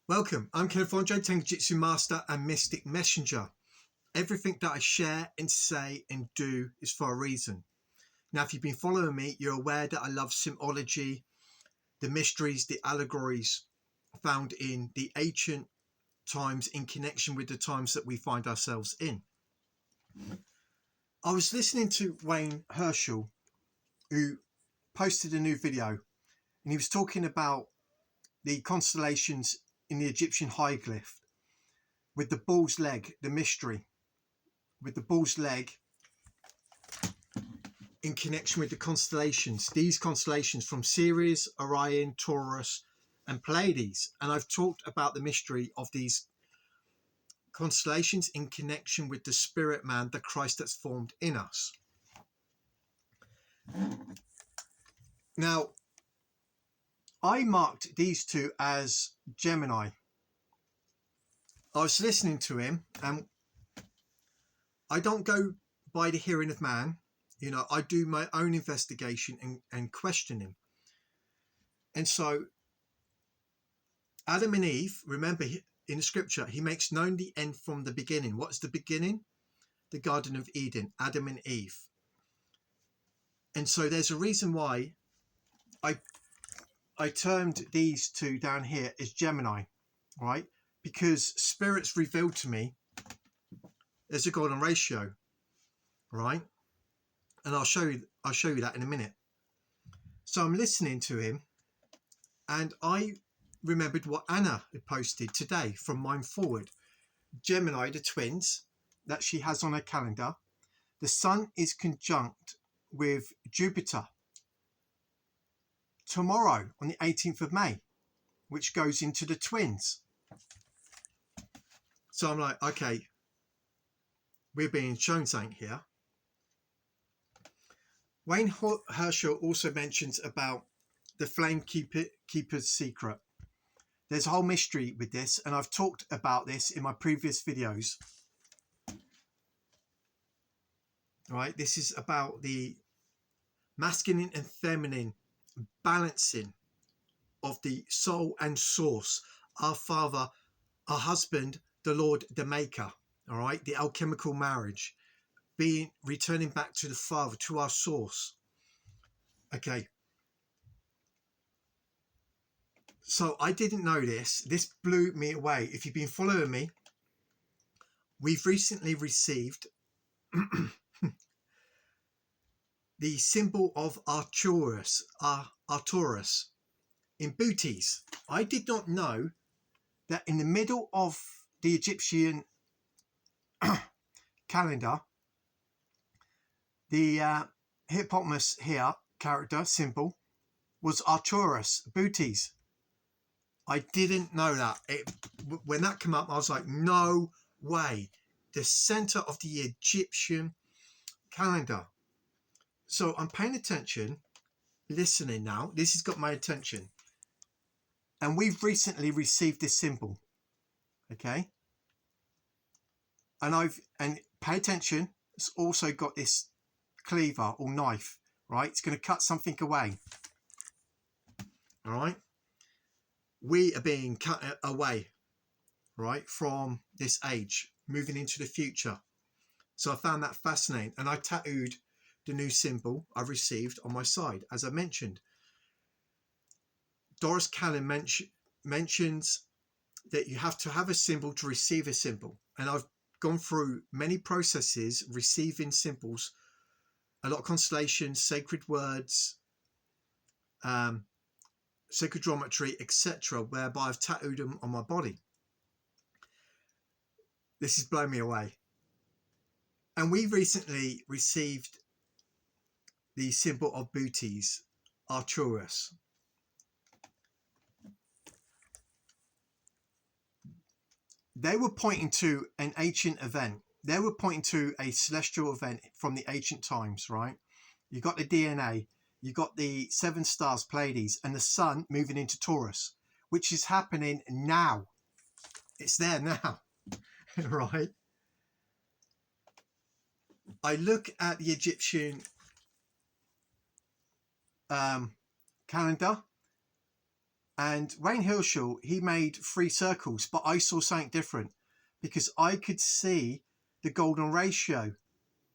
Welcome, I'm Kenneth Andre, Tenjitsu Master and Mystic Messenger. Everything that I share and say and do is for a reason. Now, if you've been following me, you're aware that I love symbology, the mysteries, the allegories found in the ancient times in connection with the times that we find ourselves in. I was listening to Wayne Herschel, who posted a new video, and he was talking about the constellations in the Egyptian hieroglyph with the bull's leg, the mystery with the bull's leg in connection with the constellations, these constellations from Sirius, Orion, Taurus and Pleiades. And I've talked about the mystery of these constellations in connection with the spirit man, the Christ that's formed in us. Now, I marked these two as Gemini. I was listening to him, and I don't go by the hearing of man. You know, I do my own investigation and question him. And so Adam and Eve, remember in the scripture, he makes known the end from the beginning. What's the beginning? The Garden of Eden, Adam and Eve. And so there's a reason why I termed these two down here as Gemini, right? Because spirits revealed to me there's a golden ratio, right? And I'll show you that in a minute. So I'm listening to him, and I remembered what Anna had posted today from Mind Forward. Gemini, the twins that she has on her calendar, the sun is conjunct with Jupiter tomorrow on the 18th of May, which goes into the twins. So I'm like, okay, we're being shown something here. Wayne Herschel also mentions about the flame keeper's secret. There's a whole mystery with this, and I've talked about this in my previous videos. Right, this is about the masculine and feminine balancing of the soul and source, our father, our husband, the Lord, the maker. All right, the alchemical marriage, being returning back to the father, to our source. Okay, so I didn't know this blew me away. If you've been following me, we've recently received the symbol of Arcturus in booties. I did not know that in the middle of the Egyptian calendar, the hippopotamus here character symbol was Arcturus booties. I didn't know that. When that came up, I was like, no way. The center of the Egyptian calendar. So I'm paying attention, listening now. This has got my attention. And we've recently received this symbol. Okay. And pay attention. It's also got this cleaver or knife, right? It's going to cut something away. All right. We are being cut away, right, from this age, moving into the future. So I found that fascinating, and I tattooed the new symbol I received on my side. As I mentioned, Doris Callan mentions that you have to have a symbol to receive a symbol, and I've gone through many processes receiving symbols, a lot of constellations, sacred words, sacred geometry, etc., whereby I've tattooed them on my body. This has blown me away. And we recently received the symbol of booties, Arcturus. They were pointing to an ancient event. They were pointing to a celestial event from the ancient times, right? You got the DNA, you got the 7 stars, Pleiades, and the sun moving into Taurus, which is happening now. It's there now, right? I look at the Egyptian calendar, And Wayne Herschel, he made 3 circles, but I saw something different because I could see the golden ratio,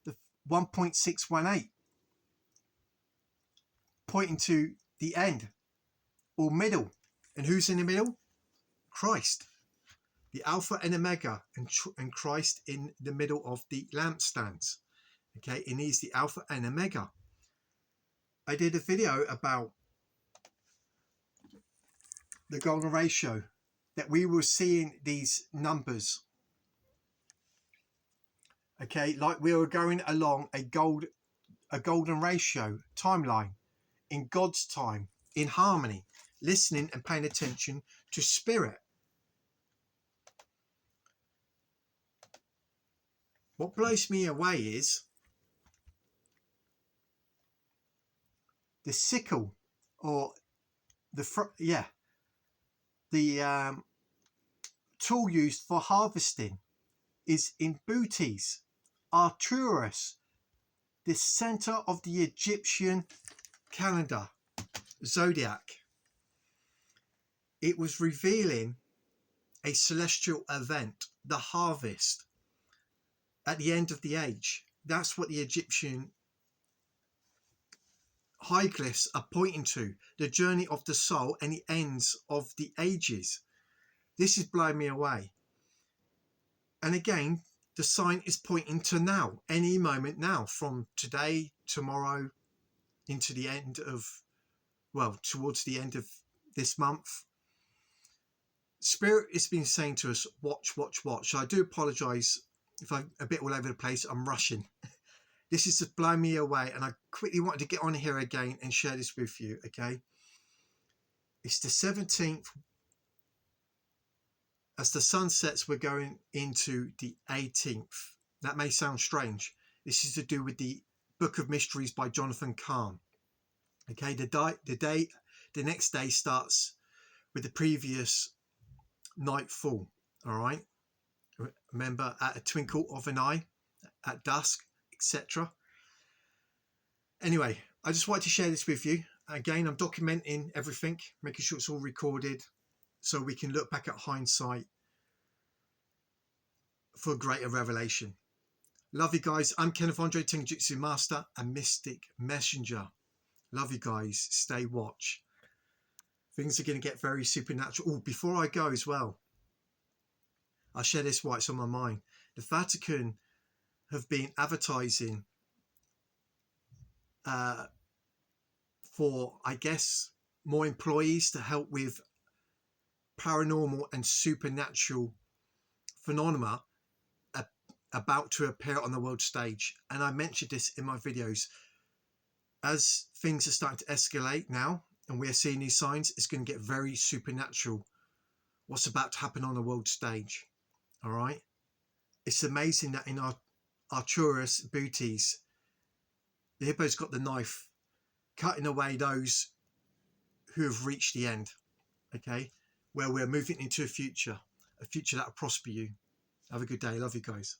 the 1.618, pointing to the end or middle. And who's in the middle? Christ, the Alpha and Omega, and Christ in the middle of the lampstands. Okay, and he's the Alpha and Omega. I did a video about the golden ratio, that we were seeing these numbers. Okay, like we were going along a golden ratio timeline in God's time, in harmony, listening and paying attention to spirit. What blows me away is the sickle, or the tool used for harvesting is in Bootes, Arcturus, the center of the Egyptian calendar, zodiac. It was revealing a celestial event, the harvest, at the end of the age. That's what the Egyptian hieroglyphs are pointing to, the journey of the soul and the ends of the ages. This is blowing me away. And again, the sign is pointing to now, any moment now, from today, tomorrow, into the end of, well, towards the end of this month. Spirit has been saying to us, watch, watch, watch. I do apologise if I'm a bit all over the place. I'm rushing. This is just blowing me away, and I quickly wanted to get on here again and share this with you, okay? It's the 17th. As the sun sets, we're going into the 18th. That may sound strange. This is to do with the Book of Mysteries by Jonathan Cahn. Okay, the next day starts with the previous nightfall. All right. Remember, at a twinkle of an eye, at dusk, etc. Anyway, I just wanted to share this with you. Again, I'm documenting everything, making sure it's all recorded, so we can look back at hindsight for greater revelation. Love you guys. I'm Kenneth Andre, Tenjutsu Master and Mystic Messenger. Love you guys. Stay watch. Things are going to get very supernatural. Oh, before I go as well, I'll share this while it's on my mind. The Vatican have been advertising for, I guess, more employees to help with paranormal and supernatural phenomena about to appear on the world stage. And I mentioned this in my videos. As things are starting to escalate now, and we're seeing these signs, it's going to get very supernatural what's about to happen on the world stage. All right, it's amazing that in our Arcturus Bootes, the hippo's got the knife cutting away those who have reached the end. Okay, where we're moving into a future that will prosper you. Have a good day. Love you guys.